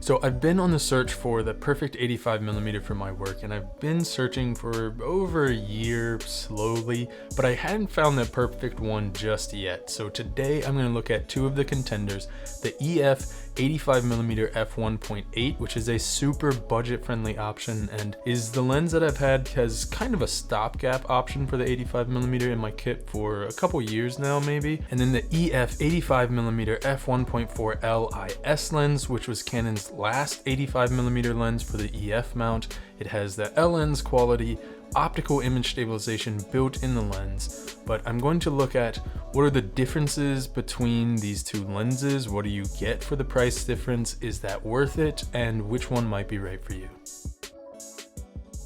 So I've been on the search for the perfect 85mm for my work, and I've been searching for over a year slowly, but I hadn't found the perfect one just yet. So today I'm going to look at two of the contenders, the EF 85mm f1.8, which is a super budget friendly option and is the lens that I've had as kind of a stopgap option for the 85mm in my kit for a couple years now maybe. And then the EF 85mm f1.4L IS lens, which was Canon's last 85mm lens for the EF mount. It has the L lens quality, optical image stabilization built in the lens, but I'm going to look at what are the differences between these two lenses, what do you get for the price difference, is that worth it, and which one might be right for you.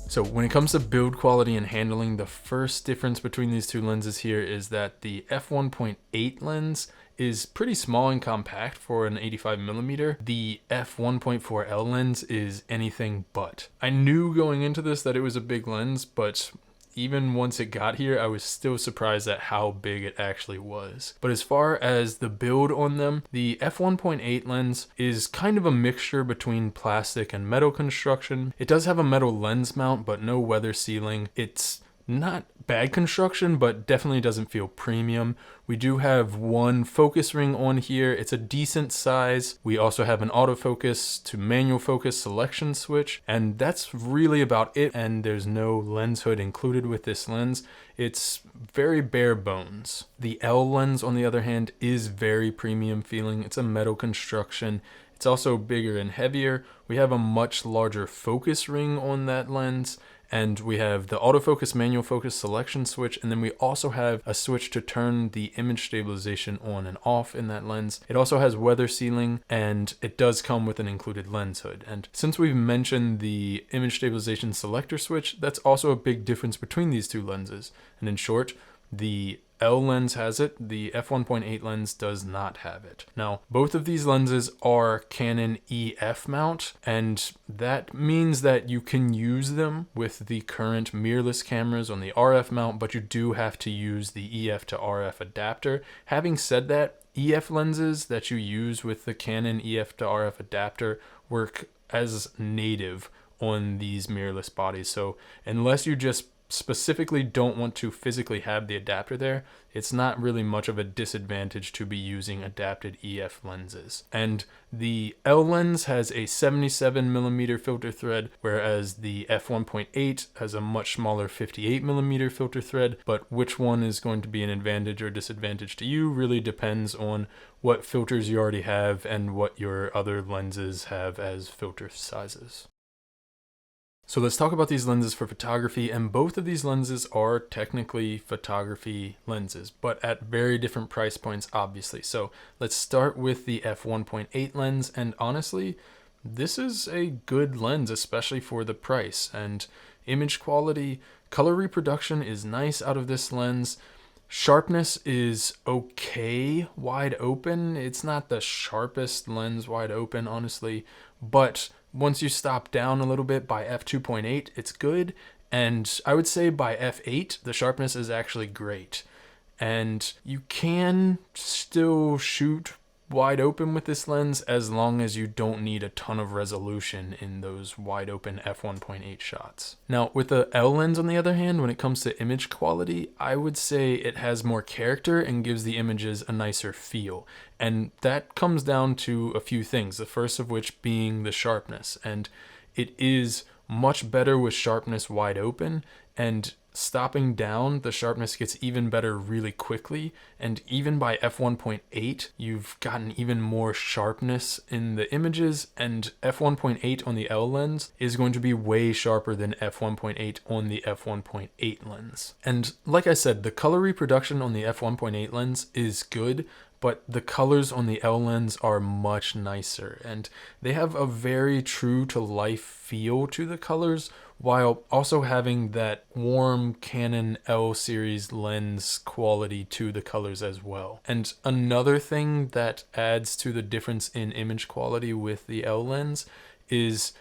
So when it comes to build quality and handling, the first difference between these two lenses here is that the f1.8 lens is pretty small and compact for an 85mm. The f1.4L lens is anything but. I knew going into this that it was a big lens, but even once it got here, I was still surprised at how big it actually was. But as far as the build on them, the f1.8 lens is kind of a mixture between plastic and metal construction. It does have a metal lens mount, but no weather sealing. It's not bad construction, but definitely doesn't feel premium. We do have one focus ring on here. It's a decent size. We also have an autofocus to manual focus selection switch, and that's really about it. And there's no lens hood included with this lens. It's very bare bones. The L lens, on the other hand, is very premium feeling. It's a metal construction. It's also bigger and heavier. We have a much larger focus ring on that lens, and we have the autofocus manual focus selection switch, and then we also have a switch to turn the image stabilization on and off in that lens. It also has weather sealing, and it does come with an included lens hood. And since we've mentioned the image stabilization selector switch, that's also a big difference between these two lenses. And in short, the L lens has it, the f1.8 lens does not have it. Now, both of these lenses are Canon EF mount, and that means that you can use them with the current mirrorless cameras on the RF mount, but you do have to use the EF to RF adapter. Having said that, EF lenses that you use with the Canon EF to RF adapter work as native on these mirrorless bodies. So unless you just specifically don't want to physically have the adapter there, it's not really much of a disadvantage to be using adapted EF lenses. And the L lens has a 77mm filter thread, whereas the f1.8 has a much smaller 58mm filter thread. But which one is going to be an advantage or disadvantage to you really depends on what filters you already have and what your other lenses have as filter sizes. So let's talk about these lenses for photography, and both of these lenses are technically photography lenses, but at very different price points, obviously. So let's start with the f1.8 lens, and honestly, this is a good lens, especially for the price. And image quality, color reproduction is nice out of this lens. Sharpness is okay wide open. It's not the sharpest lens wide open, honestly, but once you stop down a little bit by f2.8, it's good. And I would say by f8, the sharpness is actually great. And you can still shoot wide open with this lens as long as you don't need a ton of resolution in those wide open f1.8 shots. Now with the L lens, on the other hand, when it comes to image quality, I would say it has more character and gives the images a nicer feel. And that comes down to a few things, the first of which being the sharpness. And it is much better with sharpness wide open, and stopping down, the sharpness gets even better really quickly. And even by f1.8, you've gotten even more sharpness in the images, and f1.8 on the L lens is going to be way sharper than f1.8 on the f1.8 lens. And like I said, the color reproduction on the f1.8 lens is good, but the colors on the L lens are much nicer, and they have a very true to life feel to the colors, while also having that warm Canon L series lens quality to the colors as well. And another thing that adds to the difference in image quality with the L lens is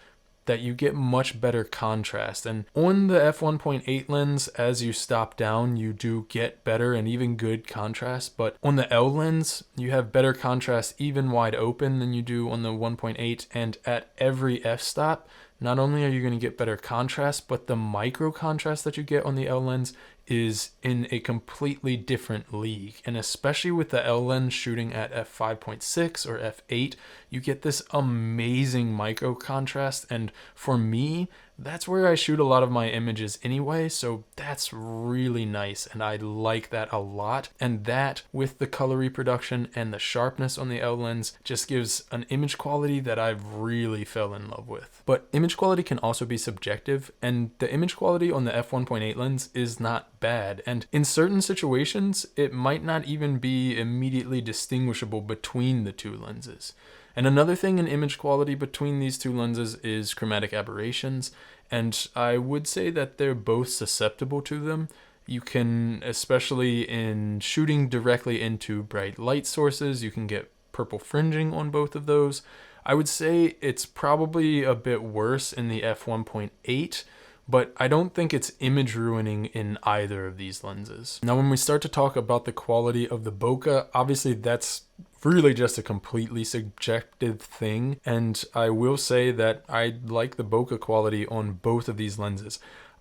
that you get much better contrast. And on the f1.8 lens, as you stop down, you do get better and even good contrast. But on the L lens, you have better contrast even wide open than you do on the 1.8. And at every f-stop, not only are you going to get better contrast, but the micro contrast that you get on the L lens is in a completely different league. And especially with the L lens shooting at f5.6 or f8, you get this amazing micro contrast. And for me, that's where I shoot a lot of my images anyway, so that's really nice, and I like that a lot. And that, with the color reproduction and the sharpness on the L lens, just gives an image quality that I've really fell in love with. But image quality can also be subjective, and the image quality on the f1.8 lens is not bad, and in certain situations, it might not even be immediately distinguishable between the two lenses. And another thing in image quality between these two lenses is chromatic aberrations, and I would say that they're both susceptible to them. You can, especially in shooting directly into bright light sources, you can get purple fringing on both of those. I would say it's probably a bit worse in the f1.8, but I don't think it's image ruining in either of these lenses. Now, when we start to talk about the quality of the bokeh, obviously that's really just a completely subjective thing, and I will say that I like the bokeh quality on both of these lenses.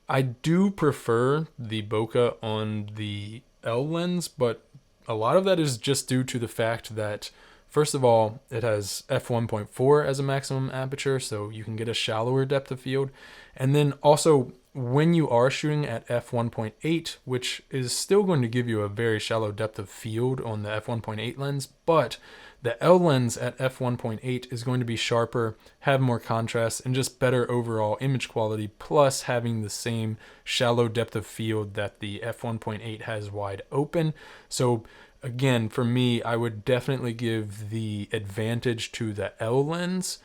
I do prefer the bokeh on the L lens, but a lot of that is just due to the fact that, first of all, it has f1.4 as a maximum aperture, so you can get a shallower depth of field. And then also, when you are shooting at f1.8, which is still going to give you a very shallow depth of field on the f1.8 lens, but the L lens at f1.8 is going to be sharper, have more contrast, and just better overall image quality, plus having the same shallow depth of field that the f1.8 has wide open. So again, for me, I would definitely give the advantage to the L lens,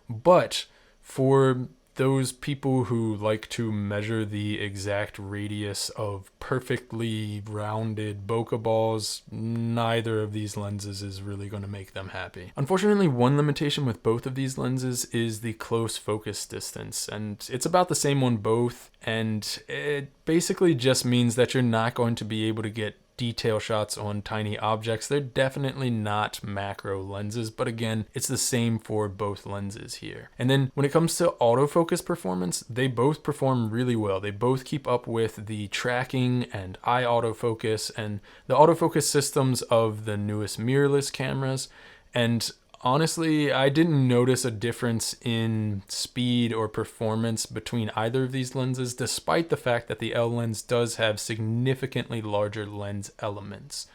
but for those people who like to measure the exact radius of perfectly rounded bokeh balls, neither of these lenses is really going to make them happy. Unfortunately, one limitation with both of these lenses is the close focus distance, and it's about the same on both, and it basically just means that you're not going to be able to get detail shots on tiny objects. They're definitely not macro lenses, but again, it's the same for both lenses here. And then when it comes to autofocus performance, they both perform really well. They both keep up with the tracking and eye autofocus and the autofocus systems of the newest mirrorless cameras. And honestly, I didn't notice a difference in speed or performance between either of these lenses, despite the fact that the L lens does have significantly larger lens elements.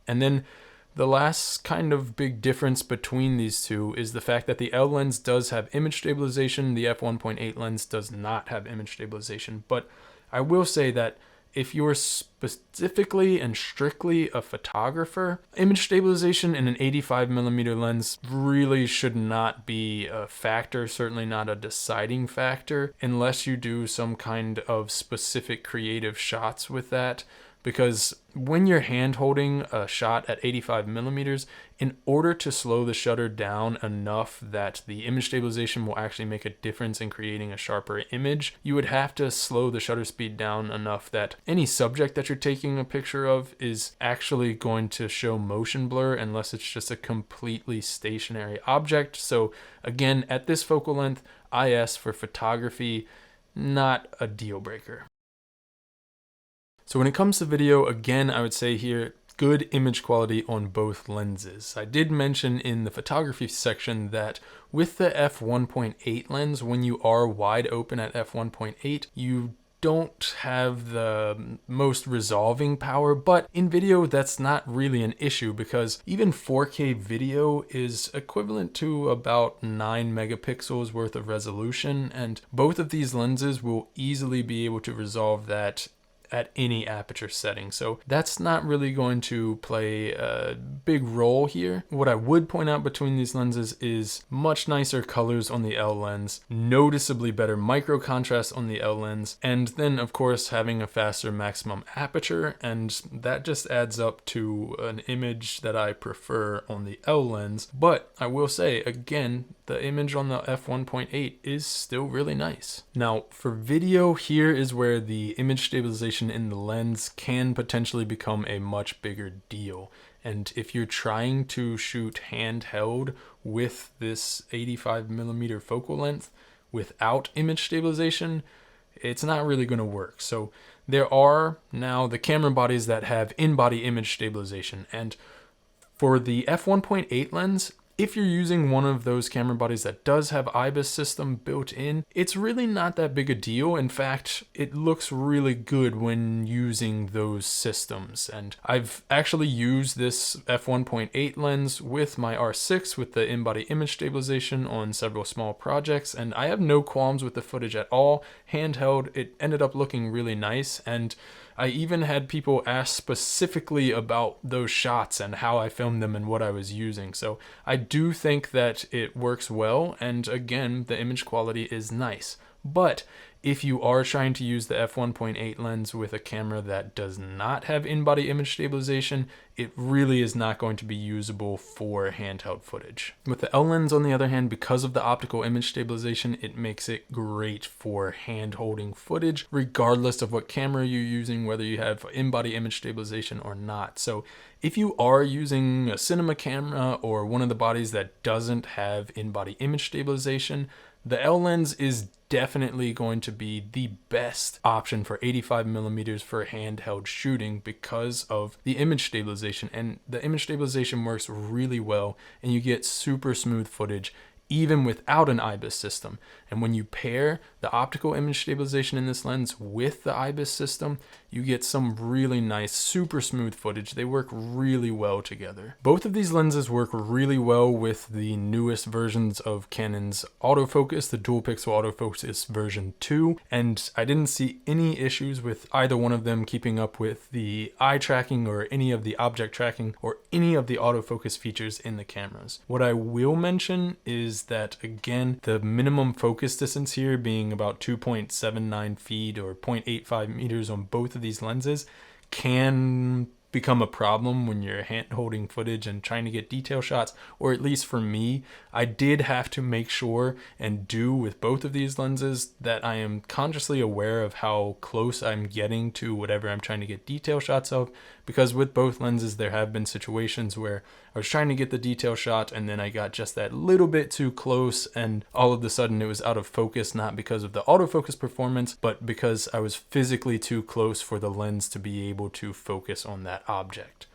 And then the last kind of big difference between these two is the fact that the L lens does have image stabilization, the f1.8 lens does not have image stabilization. But I will say that if you're specifically and strictly a photographer, image stabilization in an 85mm lens really should not be a factor, certainly not a deciding factor, unless you do some kind of specific creative shots with that. Because when you're hand holding a shot at 85mm, in order to slow the shutter down enough that the image stabilization will actually make a difference in creating a sharper image, you would have to slow the shutter speed down enough that any subject that you're taking a picture of is actually going to show motion blur unless it's just a completely stationary object. So again, at this focal length, IS for photography, not a deal breaker. So when it comes to video, again, I would say here, good image quality on both lenses. I did mention in the photography section that with the f1.8 lens, when you are wide open at f1.8, you don't have the most resolving power, but in video that's not really an issue because even 4K video is equivalent to about 9 megapixels worth of resolution, and both of these lenses will easily be able to resolve that at any aperture setting. So that's not really going to play a big role here. What I would point out between these lenses is much nicer colors on the L lens, noticeably better micro contrast on the L lens, and then of course having a faster maximum aperture, and that just adds up to an image that I prefer on the L lens. But I will say again, the image on the f1.8 is still really nice. Now for video, here is where the image stabilization in the lens can potentially become a much bigger deal. And if you're trying to shoot handheld with this 85mm focal length without image stabilization, it's not really going to work. So there are now the camera bodies that have in-body image stabilization. And for the f1.8 lens, if you're using one of those camera bodies that does have IBIS system built in, it's really not that big a deal. In fact, it looks really good when using those systems. And I've actually used this f1.8 lens with my R6 with the in-body image stabilization on several small projects, and I have no qualms with the footage at all. Handheld, it ended up looking really nice, and I even had people ask specifically about those shots and how I filmed them and what I was using. So I do think that it works well, and again, the image quality is nice. But if you are trying to use the f1.8 lens with a camera that does not have in-body image stabilization, it really is not going to be usable for handheld footage. With the L lens, on the other hand, because of the optical image stabilization, it makes it great for hand-holding footage, regardless of what camera you're using, whether you have in-body image stabilization or not. So if you are using a cinema camera or one of the bodies that doesn't have in-body image stabilization, the L lens is definitely going to be the best option for 85mm for handheld shooting because of the image stabilization. And the image stabilization works really well, and you get super smooth footage even without an IBIS system. And when you pair the optical image stabilization in this lens with the IBIS system, you get some really nice, super smooth footage. They work really well together. Both of these lenses work really well with the newest versions of Canon's autofocus, the dual pixel autofocus version 2, and I didn't see any issues with either one of them keeping up with the eye tracking or any of the object tracking or any of the autofocus features in the cameras. What I will mention is that, again, the minimum focus distance here being about 2.79 feet or 0.85 meters on both of these lenses can become a problem when you're hand holding footage and trying to get detail shots, or at least for me, I did have to make sure and do with both of these lenses that I am consciously aware of how close I'm getting to whatever I'm trying to get detail shots of, because with both lenses there have been situations where I was trying to get the detail shot and then I got just that little bit too close and all of a sudden it was out of focus, not because of the autofocus performance, but because I was physically too close for the lens to be able to focus on that object.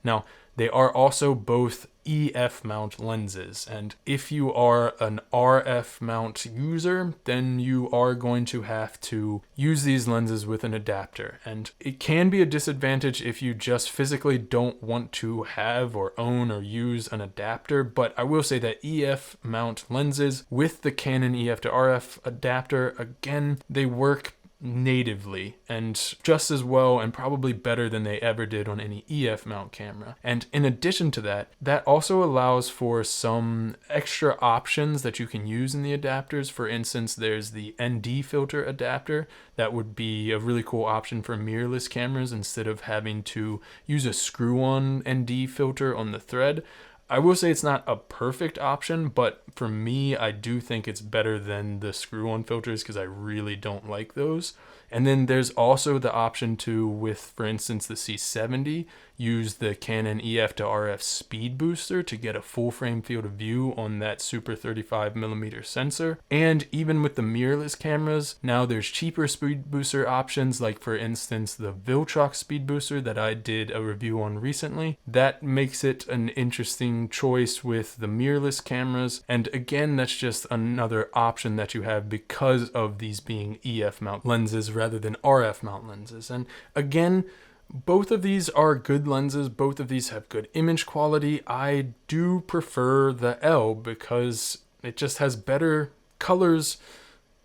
Now, they are also both EF mount lenses, and if you are an RF mount user, then you are going to have to use these lenses with an adapter, and it can be a disadvantage if you just physically don't want to have or own or use an adapter. But I will say that EF mount lenses with the Canon EF to RF adapter, again, they work natively and just as well and probably better than they ever did on any EF mount camera. And in addition to that, that also allows for some extra options that you can use in the adapters. For instance, there's the ND filter adapter that would be a really cool option for mirrorless cameras instead of having to use a screw-on ND filter on the thread. I will say it's not a perfect option, but for me, I do think it's better than the screw-on filters because I really don't like those. And then there's also the option to, with, for instance, the C70, use the Canon EF to RF speed booster to get a full frame field of view on that super 35mm sensor. And even with the mirrorless cameras, now there's cheaper speed booster options, like for instance the Viltrox speed booster that I did a review on recently. That makes it an interesting choice with the mirrorless cameras. And again, that's just another option that you have because of these being EF mount lenses rather than RF mount lenses. And again, both of these are good lenses. Both of these have good image quality. I do prefer the L because it just has better colors,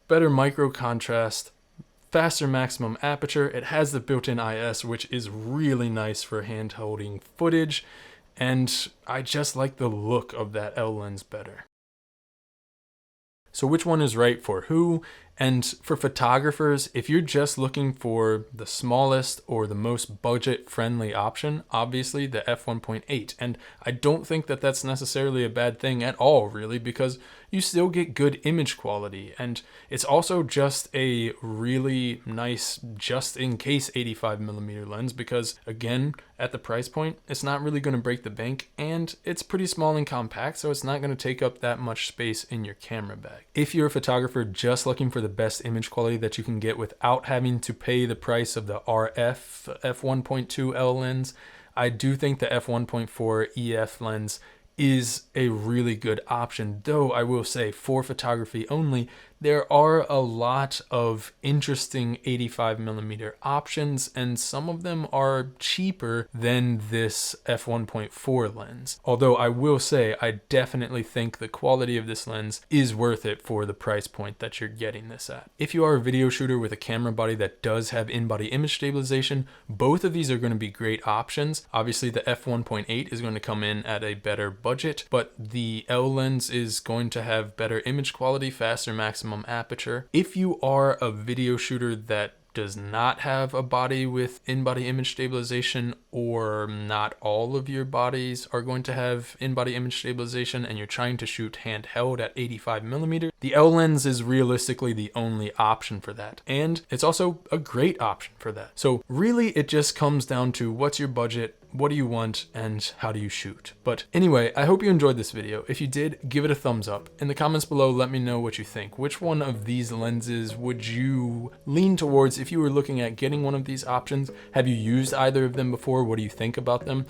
better micro contrast, faster maximum aperture. It has the built-in IS, which is really nice for hand-holding footage, and I just like the look of that L lens better. So which one is right for who? And for photographers, if you're just looking for the smallest or the most budget-friendly option, obviously the f1.8. And I don't think that that's necessarily a bad thing at all, really, because you still get good image quality. And it's also just a really nice just-in-case 85mm lens because, again, at the price point, it's not really going to break the bank, and it's pretty small and compact, so it's not going to take up that much space in your camera bag. If you're a photographer just looking for the best image quality that you can get without having to pay the price of the RF f1.2L lens, I do think the f1.4 EF lens is a really good option. Though I will say, for photography only, there are a lot of interesting 85mm options, and some of them are cheaper than this f1.4 lens. Although I will say, I definitely think the quality of this lens is worth it for the price point that you're getting this at. If you are a video shooter with a camera body that does have in-body image stabilization, both of these are going to be great options. Obviously, the f1.8 is going to come in at a better budget, but the L lens is going to have better image quality, faster maximum aperture. If you are a video shooter that does not have a body with in-body image stabilization, or not all of your bodies are going to have in-body image stabilization, and you're trying to shoot handheld at 85mm, the L lens is realistically the only option for that. And it's also a great option for that. So really, it just comes down to what's your budget, what do you want, and how do you shoot? But anyway, I hope you enjoyed this video. If you did, give it a thumbs up. In the comments below, let me know what you think. Which one of these lenses would you lean towards if you were looking at getting one of these options? Have you used either of them before? What do you think about them?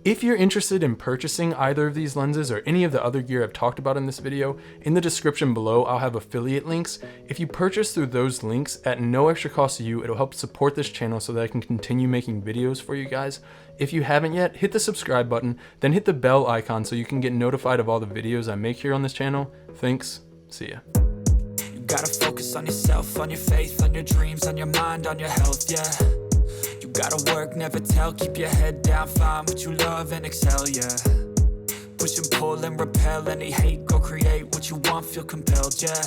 If you're interested in purchasing either of these lenses or any of the other gear I've talked about in this video, in the description below, I'll have affiliate links. If you purchase through those links at no extra cost to you, it'll help support this channel so that I can continue making videos for you guys. If you haven't yet, hit the subscribe button, then hit the bell icon so you can get notified of all the videos I make here on this channel. Thanks, see ya. You gotta focus on yourself, on your faith, on your dreams, on your mind, on your health, yeah. You gotta work, never tell, keep your head down, find what you love and excel, yeah. Push and pull and repel any hate, go create what you want, feel compelled, yeah.